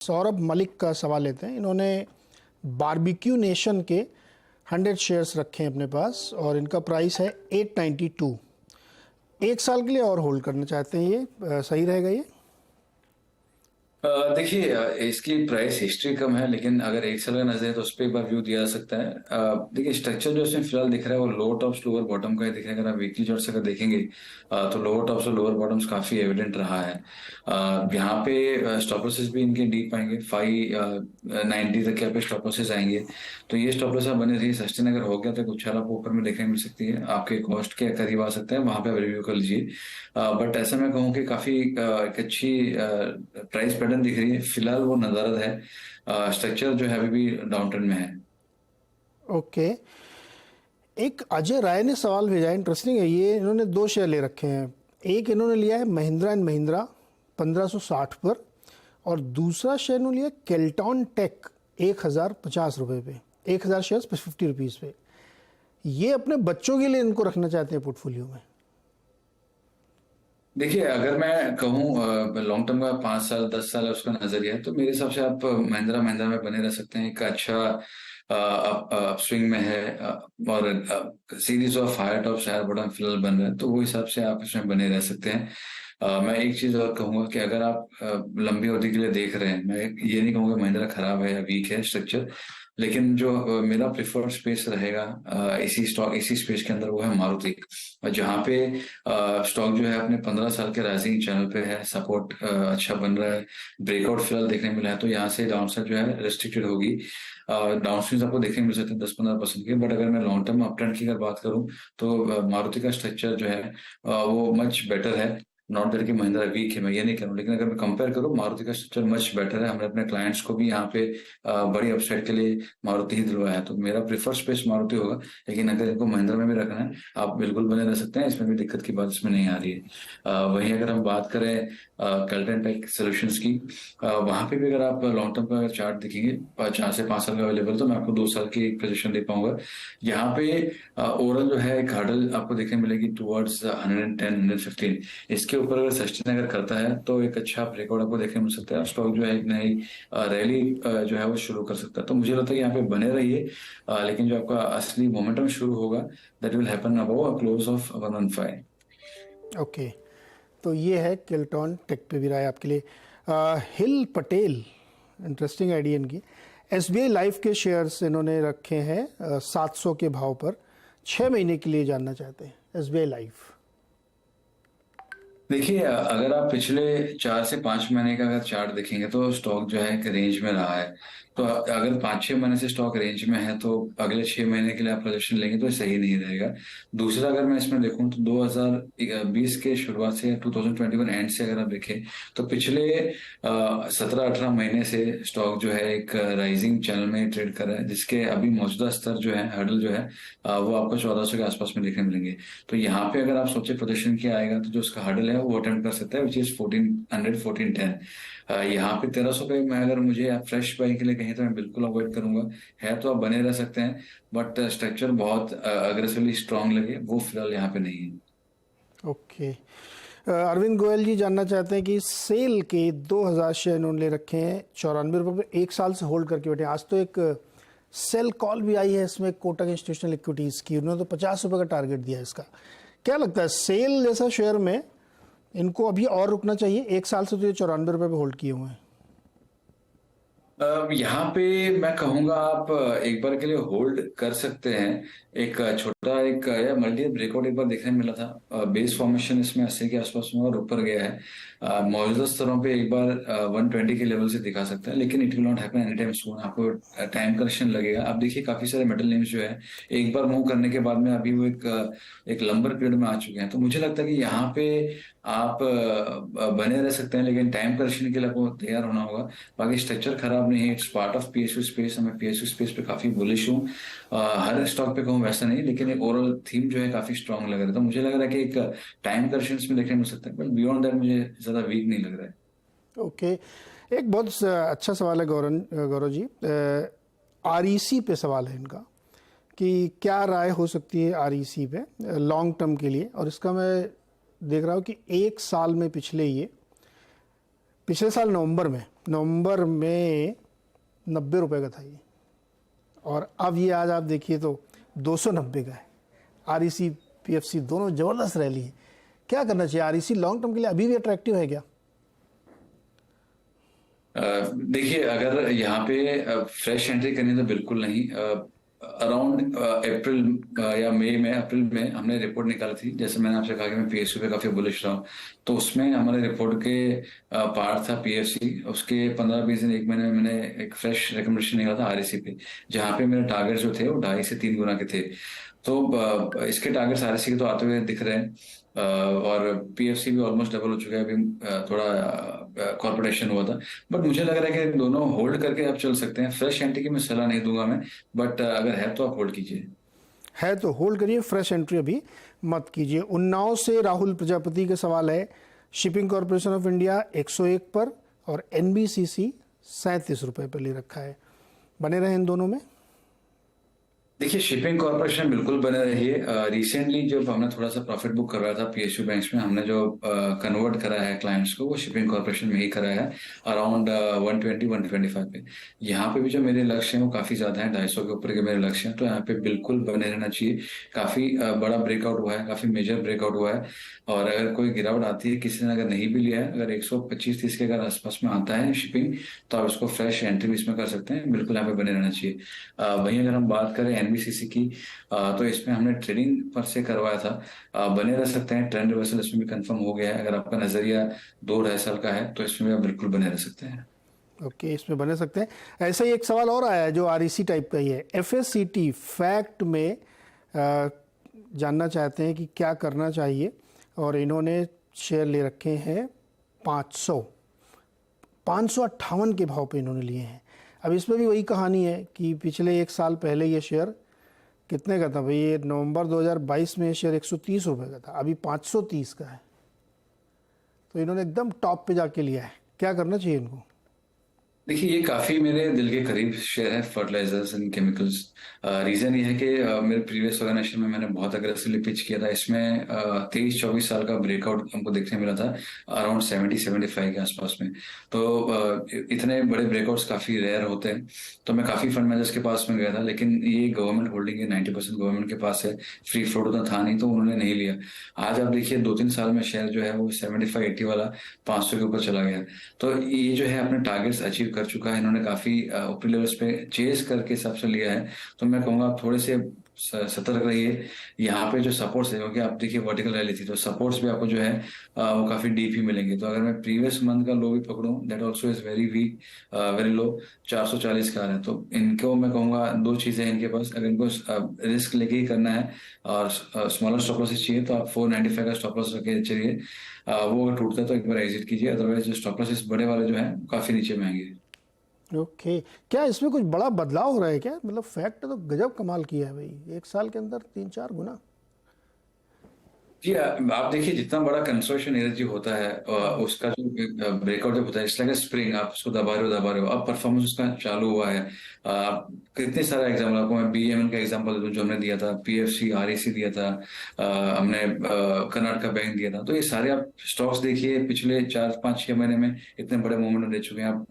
सौरभ मलिक का सवाल लेते हैं। इन्होंने बारबेक्यू नेशन के 100 शेयर्स रखे हैं अपने पास और इनका प्राइस है 892। एक साल के लिए और होल्ड करना चाहते हैं, ये सही रहेगा ये? देखिए, इसकी प्राइस हिस्ट्री कम है, लेकिन अगर एक साल का नजर है तो उस पर एक बार व्यू दिया जा सकता है। देखिए, स्ट्रक्चर जो इसमें फिलहाल दिख रहा है वो लोअर टॉप्स लोअर बॉटम का ही दिख रहा है। अगर आप वीकली चार्ट से अगर देखेंगे तो लोअर टॉप्स और लोअर बॉटम्स काफी एविडेंट रहा है। यहाँ पे स्टॉप लॉसेस भी इनके डीप आएंगे, 590 तक के यहाँ पे स्टॉप लॉसेस आएंगे। तो ये स्टॉप लॉस बने रही, सस्टेन अगर हो गया तो कुछ आप ऊपर में देखने मिल सकती है, आपके कॉस्ट के करीब आ सकते हैं, वहां पे आप रिव्यू कर लीजिए। बट ऐसा मैं कहूँ कि काफी एक अच्छी प्राइस पैटर्न दिख रही है, फिलहाल वो नजरत है। स्ट्रक्चर जो है अभी भी डाउन ट्रेंड में है। ओके। एक अजय राय ने सवाल भेजा है, इंटरेस्टिंग है ये। इन्होंने 2 शेयर ले रखे हैं। एक इन्होंने लिया है महिंद्रा एंड महिंद्रा 1560 पर, और दूसरा शेयर इन्होंने लिया केल्टॉन टेक 1050 रुपये पे, 1000 शेयर्स 50 रुपीज़ पे। ये अपने बच्चों के लिए इनको रखना चाहते हैं पोर्टफोलियो में। देखिए, अगर मैं कहूँ लॉन्ग टर्म का 5 साल 10 साल है उसका नजरिया है, तो मेरे हिसाब से आप महिंद्रा महिंद्रा में बने रह सकते हैं। एक अच्छा अपस्विंग में है, और series of higher top higher bottom फिलहाल बन रहा है, तो वो हिसाब से आप इसमें बने रह सकते हैं। मैं एक चीज और कहूंगा कि अगर आप लंबी अवधि के लिए देख रहे हैं, मैं ये नहीं कहूंगा महिंद्रा खराब है या वीक है स्ट्रक्चर, लेकिन जो मेरा प्रिफर्ड स्पेस रहेगा इसी स्टॉक इसी स्पेस के अंदर, वो है मारुति। और जहाँ पे स्टॉक जो है अपने 15 साल के राइजिंग चैनल पे है, सपोर्ट अच्छा बन रहा है, ब्रेकआउट फिलहाल देखने मिला है, तो यहाँ से डाउनसाइड जो है रिस्ट्रिक्टेड होगी। डाउनस्विंग्स आपको देखने मिल सकते हैं 10-15% के। बट अगर मैं लॉन्ग टर्म अपट्रेंड की अगर बात करूं तो मारुति का स्ट्रक्चर जो है वो मच बेटर है। नॉट दैट कि महिंद्रा वीक है, मैं ये नहीं कह रहा हूँ, लेकिन अगर मैं कंपेयर करूँ मारुति का स्ट्रक्चर मच बेटर है। हमने अपने क्लाइंट्स को भी यहाँ पे बड़ी अपसाइड के लिए मारुति ही दिलवाया है, तो मेरा प्रेफर स्पेस मारुति होगा। लेकिन अगर इनको महिंद्रा में भी रखना है, आप बिल्कुल बने रह सकते हैं, इसमें भी दिक्कत की बात इसमें नहीं आ रही है। वहीं अगर हम बात करें केल्टन टेक सॉल्यूशंस की, वहां पे भी अगर आप लॉन्ग टर्म का चार्ट देखेंगे 4 से 5 साल का अवेलेबल, तो मैं आपको 2 साल की एक पोजीशन दे पाऊंगा। यहाँ पे ओवरऑल जो है एक हर्डल आपको देखने मिलेगी टुवर्ड्स 110-115। इसके ऊपर अगर सस्टेन अगर करता है तो एक अच्छा ब्रेकआउट आपको देखने मिल सकता है, स्टॉक जो है एक नई रैली जो है वो शुरू कर सकता है। तो मुझे लगता है कि यहाँ पे बने रहिए, लेकिन जो आपका असली मोमेंटम शुरू होगा that will happen above close of 115। Okay, तो ये है केल्टॉन टेक पे भी राय आपके लिए। हिल पटेल, इंटरेस्टिंग आइडिया इनकी। एसबीआई लाइफ के शेयर्स इन्होंने रखे हैं 700 के भाव पर, 6 महीने के लिए जानना चाहते हैं एसबीआई लाइफ। देखिए, अगर आप पिछले 4 से 5 महीने का अगर चार्ट देखेंगे तो स्टॉक जो है एक रेंज में रहा है। तो अगर 5-6 महीने से स्टॉक रेंज में है तो अगले 6 महीने के लिए आप प्रोजेक्शन लेंगे तो सही नहीं रहेगा। दूसरा, अगर मैं इसमें देखूं तो 2020 के शुरुआत से या 2021 एंड से अगर आप देखें तो पिछले 17-18 महीने से स्टॉक जो है एक राइजिंग चैनल में ट्रेड कर रहा है, जिसके अभी मौजूदा स्तर जो है, हर्डल जो है वो आपको 1400 के आसपास में देखने मिलेंगे। तो यहाँ पे अगर आप सोचे प्रोजेक्शन किया आएगा तो जो उसका हर्डल है वो अटेम्प्ट कर सकता है, विच इज 1400-1410। यहाँ पे 1300 पे मैं अगर मुझे फ्रेश बाइंग के लिए कहें तो मैं बिल्कुल अवॉइड करूंगा। है तो आप बने रह सकते हैं, बट स्ट्रक्चर बहुत अग्रेसिवली स्ट्रांग लगे वो फिलहाल यहाँ पे नहीं है। ओके। अरविंद गोयल जी जानना चाहते हैं कि सेल के 2000 शेयर इन्होंने ले रखे हैं 94 रुपये पर, 1 साल से होल्ड करके बैठे हैं। आज तो एक सेल कॉल भी आई है इसमें कोटक इंस्टीट्यूशनल इक्विटीज़ की, उन्होंने तो 50 रुपये का टारगेट दिया है इसका। क्या लगता है सेल जैसा शेयर में इनको अभी और रुकना चाहिए? 1 साल से तो ये 94 रुपये पे होल्ड किए हुए हैं। यहाँ पे मैं कहूंगा आप एक बार के लिए होल्ड कर सकते हैं। एक छोटा एक या मल्टी ब्रेकआउट एक बार देखने में मिला था, बेस फॉर्मेशन इसमें 80 के आसपास में और ऊपर गया है। मौजूदा स्तरों पे एक बार 120 के लेवल से दिखा सकता है, लेकिन it will not happen any time soon. आपको टाइम करेक्शन लगेगा। आप देखिए काफी सारे मेटल नेम्स जो है एक बार मूव करने के बाद में अभी वो एक लंबर पीरियड में आ चुके हैं। तो मुझे लगता है कि यहाँ पे आप बने रह सकते हैं, लेकिन टाइम करेक्शन के लिए आपको तैयार होना होगा। बाकी स्ट्रक्चर खराब नहीं है, it's part of PSU space. मैं पीएसयू स्पेस पे काफी बुलिश हूँ। हर स्टॉक पे कहूँ वैसा नहीं, लेकिन एक ओवरऑल थीम जो है काफी स्ट्रांग लग रहा है, तो मुझे लग रहा है कि एक टाइम करेक्शन में देखने मिल सकता है, बट बियॉन्ड दैट मुझे ज्यादा वीक नहीं लग रहा है। ओके। एक बहुत अच्छा सवाल है गौरव जी। आरईसी पे सवाल है इनका कि क्या राय हो सकती है आरईसी पे लॉन्ग टर्म के लिए। और इसका मैं देख रहा हूँ कि 1 साल में पिछले साल नवंबर में नवंबर में 90 रुपये का था ये, और अब ये आज आप देखिए तो 290 का है। REC PFC दोनों ज़बरदस्त रैली है। क्या करना चाहिए? REC लॉन्ग टर्म के लिए अभी भी अट्रैक्टिव है क्या? देखिए, अगर यहाँ पे फ्रेश एंट्री करनी है तो बिल्कुल नहीं। अराउंड अप्रैल या मई में, अप्रैल में हमने रिपोर्ट निकाली थी। जैसे मैंने आपसे कहा कि मैं PSU पे काफी बुलिश रहा हूँ, तो उसमें हमारे रिपोर्ट के पार्ट था PFC। उसके 15-20 दिन, एक महीने में मैंने एक फ्रेश रिकमेंडेशन निकाला था REC पे, जहाँ पे मेरे टारगेट जो थे वो 2.5 से 3 गुना के थे। तो इसके टारगेट्स REC के तो आते हुए दिख रहे हैं। और PFC भी ऑलमोस्ट डबल हो चुका है। अभी थोड़ा कॉर्पोरेशन हुआ था, बट मुझे लग रहा है कि दोनों होल्ड करके आप चल सकते हैं। फ्रेश एंट्री की मैं सलाह नहीं दूंगा मैं, बट अगर है तो आप होल्ड कीजिए। है तो होल्ड करिए, फ्रेश एंट्री अभी मत कीजिए। उन्नाव से राहुल प्रजापति का सवाल है, शिपिंग कॉरपोरेशन ऑफ इंडिया 101 पर और NBCC 37 रुपये पर ले रखा है, बने रहे इन दोनों में? देखिए, शिपिंग कॉर्पोरेशन बिल्कुल बने रहिए। रिसेंटली जब हमने थोड़ा सा प्रॉफिट बुक करवाया था PSU बैंक्स में, हमने जो कन्वर्ट करा है क्लाइंट्स को, वो शिपिंग कॉर्पोरेशन में ही करा है, अराउंड 120-125 पे। यहाँ पे भी जो मेरे लक्ष्य हैं वो काफी ज्यादा है, 250 के ऊपर के मेरे लक्ष्य हैं, तो यहाँ पे बिल्कुल बने रहना चाहिए। काफी बड़ा ब्रेकआउट हुआ है, काफी मेजर ब्रेकआउट हुआ है। और अगर कोई गिरावट आती है, किसी ने अगर नहीं भी लिया है, अगर 125-30 के अगर आसपास में आता है शिपिंग, तो आप इसको फ्रेश एंट्री भी इसमें कर सकते हैं। बिल्कुल यहाँ पे बने रहना चाहिए। वहीं अगर हम बात करें NBCC की, तो इसमें हमने ट्रेडिंग पर से करवाया था। बने रह सकते हैं। ट्रेंड रिवर्सल इसमें भी कंफर्म हो गया है। अगर आपका नजरिया 2-2.5 साल का है तो इसमें भी आप बिल्कुल बने रह सकते हैं। ओके, इसमें बने सकते हैं। ऐसा ही एक सवाल और आया है जो REC टाइप का ही है। FSCT फैक्ट में जानना चाहते हैं कि क्या करना चाहिए, और इन्होंने शेयर ले रखे हैं 558 के भाव पे इन्होंने लिए हैं। अब इसमें भी वही कहानी है कि पिछले 1 साल पहले ये शेयर कितने का था भाई? ये नवंबर 2022 में ये शेयर 130 रुपये का था, अभी 530 का है। तो इन्होंने एकदम टॉप पे जाके लिया है। क्या करना चाहिए इनको? देखिए, ये काफी मेरे दिल के करीब शेयर है, फर्टिलाइजर्स एंड केमिकल्स। रीजन ये है कि मेरे प्रीवियस ऑर्गेनाइजेशन में मैंने बहुत अग्रेसिवली पिच किया था। इसमें 23-24 साल का ब्रेकआउट हमको देखने मिला था, अराउंड 70-75 के आसपास में। तो इतने बड़े ब्रेकआउट्स काफी रेयर होते हैं। तो मैं काफी फंड मैनेजर्स के पास में गया था, लेकिन ये गवर्नमेंट होल्डिंग है, 90% गवर्नमेंट के पास है, फ्री फ्लोट उतना था नहीं, तो उन्होंने नहीं लिया। आज आप देखिए 2-3 साल में शेयर जो है वो 75-80 वाला 500 के ऊपर चला गया। तो ये जो है अपने टारगेट्स अचीव कर चुका है। इन्होंने काफी ऊपरी लेवल्स पे चेज करके हिसाब से लिया है। तो मैं कहूंगा आप थोड़े से सतर्क रहिए। यहाँ पे जो सपोर्ट्स है, क्योंकि आप देखिए वर्टिकल रैली थी, तो सपोर्ट्स भी आपको जो है वो काफी डीप ही मिलेंगे। तो अगर मैं प्रीवियस मंथ का लो भी पकड़ूं, that also is very weak, very low, 440 का है। तो इनको मैं कहूंगा 2 चीजें हैं इनके पास। अगर इनको रिस्क लेके ही करना है और स्मॉलर स्टॉप लॉसेस चाहिए, तो आप 495 का स्टॉप लॉस रखे चलिए। वो अगर टूटता है तो एक बार एग्जिट कीजिए, अदरवाइज जो स्टॉप लॉसेस बड़े वाले जो है काफी नीचे में आएंगे। ओके, क्या इसमें कुछ बड़ा बदलाव हो रहा है क्या? मतलब फैक्ट तो गजब कमाल किया है भाई, 1 साल के अंदर 3-4 गुना। जी, आप देखिए जितना बड़ा कंसर्वेशन एनर्जी होता है, उसका जो ब्रेकआउट जब होता है, इसलिए स्प्रिंग आप उसको दबा रहे हो, अब परफॉर्मेंस उसका चालू हुआ है। आप कितने सारे एग्जाम्पल, आपको मैं BMN का एग्जांपल दूं जो हमने दिया था, PFC REC दिया था, हमने कर्नाटका बैंक दिया था। तो ये सारे आप स्टॉक्स देखिए, पिछले 4-5-6 महीने में इतने बड़े मोमेंटम दे चुके हैं। आप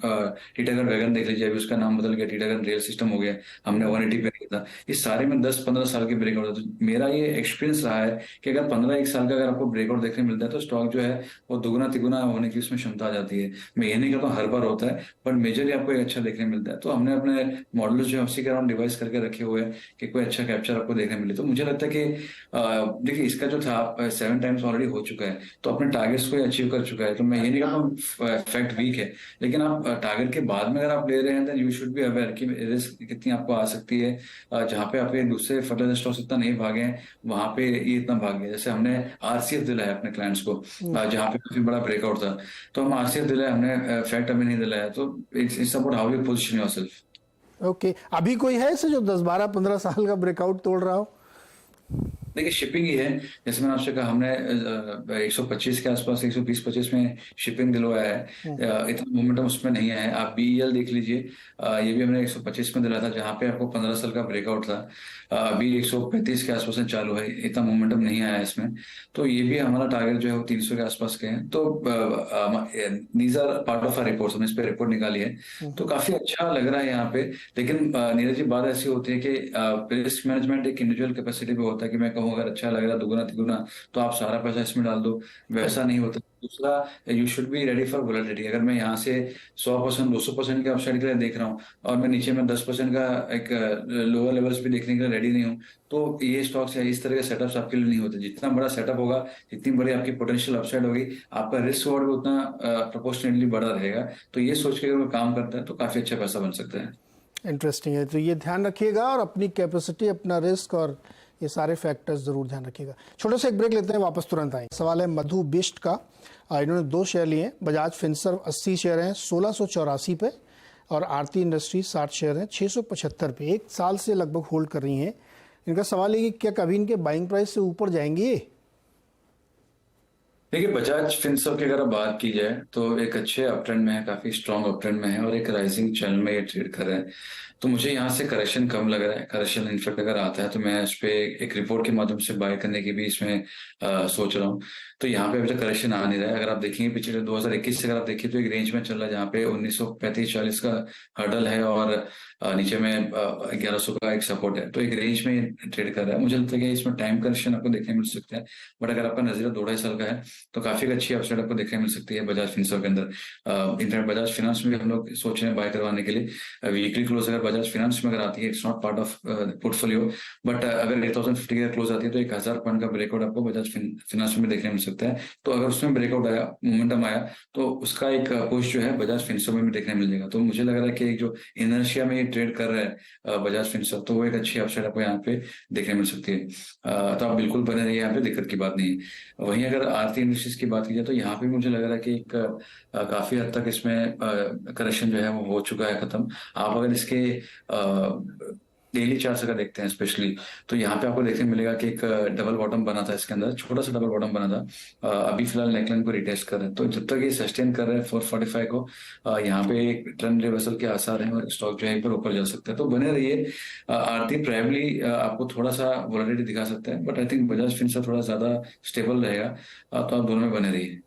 टीटागढ़ वैगन देख लीजिए, अभी उसका नाम बदल गया, टीटागढ़ रेल सिस्टम हो गया, हमने 180 पे दिया था। इस सारे में 10-15 साल के ब्रेकआउट था। तो मेरा ये एक्सपीरियंस रहा है कि अगर 15-1 साल का अगर आपको ब्रेकआउट देखने मिलता है, तो स्टॉक जो है वो दुगुना तिगुना होने की उसमें क्षमता आ जाती है। मैं ये नहीं कहता हूँ हर बार होता है, बट मेजरली आपको एक अच्छा देखने मिलता है। तो हमने अपने मॉडल जो है उसी के अराउंड डिवाइस करके रखे हुए हैं कि कोई अच्छा कैप्चर आपको देखने मिले। तो मुझे लगता है कि देखिए इसका जो था 7 टाइम्स ऑलरेडी हो चुका है, तो अपने टारगेट्स को अचीव कर चुका है। तो मैं ये नहीं कहता हूँ फैक्ट वीक है, लेकिन आप टारगेट के बाद में अगर आप ले रहे हैं, then you should be aware कि रिस्क कितनी आपको आ सकती है। जहाँ पे आपके दूसरे फर्टिलाइजर स्टॉक्स इतना नहीं भागे हैं, वहां पे ये इतना भाग गया। जैसे हमने RCF दिलाया अपने क्लाइंट्स को, जहाँ पे काफी बड़ा ब्रेकआउट था, तो हम RCF दिलाया, हमने फैक्ट अभी नहीं दिलाया। तो it's about how you position yourself. Okay, अभी कोई है ऐसे जो 10-12-15 साल का ब्रेकआउट तोड़ रहा हो? देखिए शिपिंग ही है, जैसे मैंने आपसे कहा हमने 125 के आसपास 120-25 में शिपिंग दिलवाया है। इतना मोमेंटम उसमें नहीं आया है। आप बीईएल देख लीजिए, ये भी हमने 125 में दिलाया था जहाँ पे आपको 15 साल का ब्रेकआउट था। अभी 135 के आसपास में चालू है, इतना मोमेंटम नहीं आया है इसमें। तो ये भी हमारा टारगेट जो है वो 300 के आसपास के हैं। तो these are part of our report, हमने इस पे रिपोर्ट निकाली है। तो काफी अच्छा लग रहा है यहाँ पे। लेकिन नीरज जी बात ऐसी होती है कि रिस्क मैनेजमेंट एक इंडिविजुअल कैपेसिटी पे होता है कि मैं कहूँ अगर अच्छा लग रहा है दुगुना तिगुना तो आप सारा पैसा इसमें डाल दो, वैसा नहीं होता। दूसरा, you should be ready for volatility. अगर मैं यहाँ से 100% 200% के अपसाइड के लिए देख रहा हूँ और मैं नीचे में 10% का एक लोअर लेवल्स भी देखने के लिए रेडी नहीं हूँ, तो ये स्टॉक्स या इस तरह के सेटअप्स आपके लिए नहीं होते। जितना बड़ा सेटअप होगा, जितनी बड़ी आपकी पोटेंशियल अपसाइड होगी, आपका रिस्क रिवॉर्ड भी उतना प्रोपोर्शनेटली बड़ा रहेगा। तो ये सोच के अगर वो काम करता है तो काफी अच्छा पैसा बन सकता है। इंटरेस्टिंग है, तो ये ध्यान रखिएगा और अपनी कैपेसिटी, अपना रिस्क और ये सारे फैक्टर्स जरूर ध्यान रखिएगा। छोटे से एक ब्रेक लेते हैं, वापस तुरंत आएंगे। सवाल है मधु बिष्ट का। इन्होंने 2 शेयर लिए हैं। बजाज फिनसर्व 80 शेयर हैं 1684 पे, और आरती इंडस्ट्री 60 शेयर हैं 675 पे। 1 साल से लगभग होल्ड कर रही हैं। इनका सवाल है कि क्या कभी इनके बाइंग प्राइस से ऊपर जाएंगे ये? देखिए बजाज फिनसर्व की अगर बात की जाए तो एक अच्छे अप ट्रेंड में है, काफी स्ट्रॉन्ग अप ट्रेंड में है और एक राइजिंग चैनल में ये ट्रेड कर रहे हैं। तो मुझे यहाँ से करेक्शन कम लग रहा है। करेक्शन इनफेक्ट अगर आता है तो मैं इस पे एक रिपोर्ट के माध्यम से बाय करने की भी इसमें सोच रहा हूँ। तो यहाँ पे अभी तक करेक्शन आ नहीं रहा है। अगर आप देखेंगे पिछले 2021 से अगर आप देखिए तो एक रेंज में चल रहा है जहाँ पे 1935-40 का हर्डल है और नीचे में 1100 का एक सपोर्ट है। तो एक रेंज में ट्रेड कर रहा है। मुझे लगता है कि इसमें टाइम करेक्शन आपको देखने मिल सकता है। बट अगर आपका नजरिया 2-2.5 साल का है तो काफी अच्छी अपसाइड आपको देखने मिल सकती है बजाज फिनसर्व के अंदर। इनफैक्ट बजाज फाइनेंस में भी हम लोग सोच रहे हैं बाय करवाने के लिए। वीकली क्लोज अगर बजाज फाइनेंस में अगर आती है, it's not part of portfolio, but अगर 8050 की क्लोज आती है तो 1000 पॉइंट का ब्रेकआउट आपको बजाज फाइनेंस में देखने मिल सकता है। तो अगर उसमें ब्रेकआउट आया, मोमेंटम आया, तो उसका एक पुश जो है बजाज फिनसर्व में भी देखने मिल जाएगा। तो मुझे लग रहा है कि एक जो इनर्शिया में ये ट्रेड कर रहा है बजाज फिनसर्व, तो वो एक अच्छी अपसाइड आपको यहाँ पे देखने मिल सकती है। तो आप बिल्कुल बने रहिए, यहाँ पे दिक्कत की बात नहीं है। वहीं अगर आरती इंडस्ट्रीज की बात की जाए तो यहाँ पे मुझे लग रहा है कि एक काफी हद तक इसमें करेक्शन जो है वो हो चुका है खत्म। आप अगर इसके डेली चार्ट्स अगर देखते हैं स्पेशली, तो यहाँ पे आपको देखने मिलेगा कि एक डबल बॉटम बना था इसके अंदर, छोटा सा डबल बॉटम बना था। अभी फिलहाल नेकलाइन को रिटेस्ट कर रहे हैं। तो जब तक ये सस्टेन कर रहे हैं 445 को, यहाँ पे एक ट्रेंड रिवर्सल के आसार हैं और स्टॉक जो है पर ऊपर जा सकता है। तो बने रहिए। आरती प्राइमली आपको थोड़ा सा वोलेटिलिटी दिखा सकता है, but I think Bajaj Finserv थोड़ा ज्यादा स्टेबल रहेगा। तो आप दोनों में बने रहिए।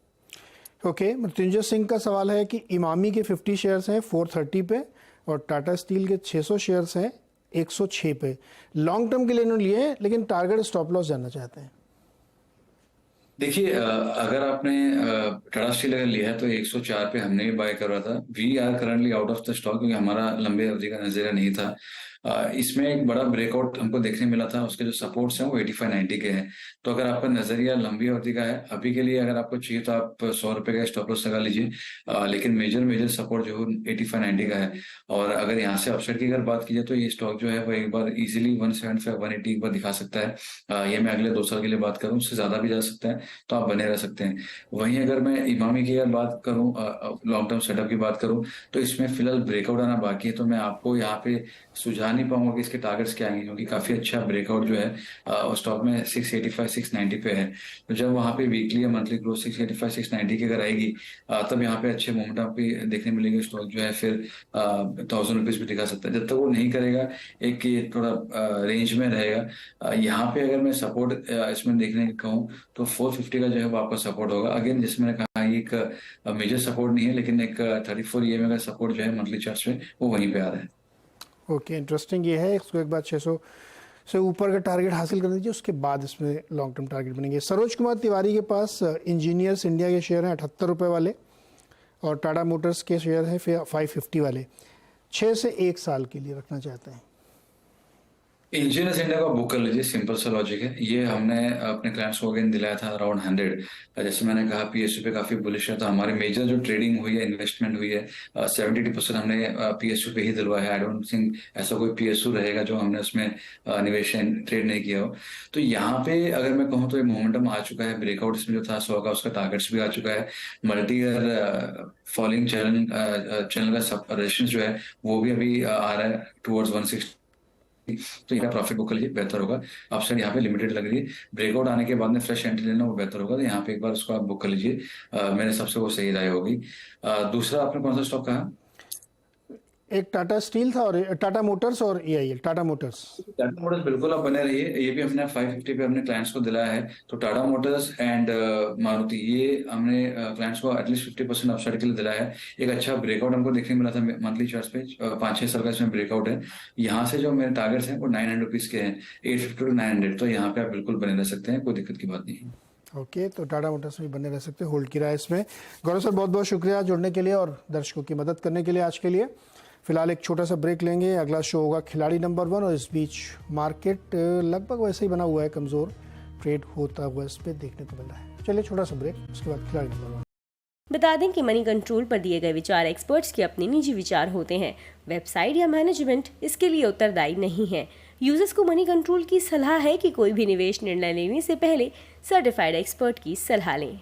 ओके, मृत्युंजय सिंह का सवाल है कि इमामी के 50 शेयर्स हैं 430 पे, और टाटा स्टील के 600 शेयर्स हैं 106 पे। लॉन्ग टर्म के लिए इन्होंने लिए हैं, लेकिन टारगेट स्टॉप लॉस जानना चाहते हैं। देखिए अगर आपने टाटा स्टील अगर लिया है तो 104 पे हमने भी बाय करवा था। We are currently out of the stock क्योंकि हमारा लंबे अवधि का नजरिया नहीं था। इसमें एक बड़ा ब्रेकआउट हमको देखने मिला था। उसके जो सपोर्ट्स हैं वो 85-90 के हैं। तो अगर आपका नजरिया लंबी अवधि का है, अभी के लिए अगर आपको चाहिए तो आप 100 रुपए का स्टॉप लॉस लगा लीजिए। लेकिन मेजर सपोर्ट जो है 85-90 का है। और अगर यहाँ से अपसाइड की अगर बात की जाए तो ये स्टॉक जो है वो एक बार इजिली 175-180 एक बार दिखा सकता है। ये मैं अगले 2 साल के लिए बात करूँ, उससे ज्यादा भी जा सकता है। तो आप बने रह सकते हैं। वहीं अगर मैं इमामी की अगर बात करूं, लॉन्ग टर्म सेटअप की बात करूं, तो इसमें फिलहाल ब्रेकआउट आना बाकी है। तो मैं आपको यहाँ पे सुझा नहीं पाऊंगा कि इसके टारगेट्स क्या आएंगे, क्योंकि काफी अच्छा ब्रेकआउट जो है स्टॉक में 685-690 पे है। तो जब वहां पे वीकली या मंथली ग्रोथ 685-690 की अगर आएगी, तब यहाँ पे अच्छे मोमेंटम पे देखने मिलेंगे। स्टॉक जो है फिर 1000 रुपीज भी दिखा सकता है। जब तक वो नहीं करेगा, एक ये थोड़ा रेंज में रहेगा। यहाँ पे अगर मैं सपोर्ट इसमें देखने का कहूँ तो 450 का जो है वो आपका सपोर्ट होगा। अगेन जैसे मैंने कहा, ये एक मेजर सपोर्ट नहीं है, लेकिन एक 34 ईएमए का सपोर्ट जो है मंथली चार्ट्स में वो वहीं पे आ रहा है। ओके, इंटरेस्टिंग ये है। इसको एक बार 600 से ऊपर का टारगेट हासिल कर दीजिए, उसके बाद इसमें लॉन्ग टर्म टारगेट बनेंगे। सरोज कुमार तिवारी के पास इंजीनियर्स इंडिया के शेयर हैं 78 रुपये वाले, और टाटा मोटर्स के शेयर हैं फिर 550 वाले। 6 से 1 साल के लिए रखना चाहते हैं। इंजीनियर्स इंडिया का बुक कर लीजिए, सिंपल सा लॉजिक है। ये हमने अपने क्लाइंट्स को अगेन दिलाया था अराउंड 100। जैसे मैंने कहा पीएसयू पे काफी बुलिश है, तो हमारी मेजर जो ट्रेडिंग हुई है, इन्वेस्टमेंट हुई है, 72% हमने पीएसयू पे ही दिलवाया है। आई डोंट थिंक ऐसा कोई पीएसयू रहेगा जो हमने उसमें निवेश ट्रेड नहीं किया हो। तो यहाँ पे अगर मैं कहूँ तो ये मोमेंटम आ चुका है। ब्रेकआउट इसमें जो था 100 का, उसका टारगेट्स भी आ चुका है। मल्टी ईयर फॉलिंग चैनल का रेजिस्टेंस जो है वो भी अभी आ रहा है टुवर्ड्स 160 तो यहाँ प्रॉफिट बुक के लिए बेहतर होगा। ऑप्शन यहाँ पे लिमिटेड लग रही है, ब्रेकआउट आने के बाद में फ्रेश एंट्री लेना वो बेहतर होगा, तो यहाँ पे एक बार उसको आप बुक कर लीजिए। मेरे हिसाब से वो सही राय होगी। दूसरा आपने कौन सा स्टॉक कहा? एक टाटा स्टील था और टाटा मोटर्स और एआईएल। टाटा मोटर्स। टाटा मोटर्स बिल्कुल आप बने रहिए, ये भी हमने 550 पे अपने क्लाइंट्स को दिलाया है। तो टाटा मोटर्स एंड मारुति, ये हमने क्लाइंट्स को एटलीस्ट 50% अपसाइड के लिए दिलाया है। एक अच्छा ब्रेकआउट हमको देखने मिला था मंथली चार्ट पे, 5-6 साल का इसमें ब्रेकआउट है। यहाँ से जो मेरे टारगेट्स हैं वो 900 रुपीज के हैं, 850 to 900, तो यहाँ पे आप बिल्कुल बने रह सकते हैं, कोई दिक्कत की बात नहीं है। ओके, तो टाटा मोटर्स में बने रह सकते हैं, होल्ड किया है इसमें। गौरव सर, बहुत बहुत शुक्रिया जुड़ने के लिए और दर्शकों की मदद करने के लिए आज के लिए। फिलहाल एक छोटा सा ब्रेक लेंगे, अगला शो होगा खिलाड़ी नंबर 1, और इस बीच मार्केट लगभग वैसे ही बना हुआ है, कमज़ोर ट्रेड होता हुआ इस पर देखने को मिल रहा है। चलिए छोटा सा ब्रेक, उसके बाद खिलाड़ी नंबर 1। बता दें कि मनी कंट्रोल पर दिए गए विचार एक्सपर्ट्स के अपने निजी विचार होते हैं। वेबसाइट या मैनेजमेंट इसके लिए उत्तरदायी नहीं है। यूजर्स को मनी कंट्रोल की सलाह है कि कोई भी निवेश निर्णय लेने से पहले सर्टिफाइड एक्सपर्ट की सलाह लें।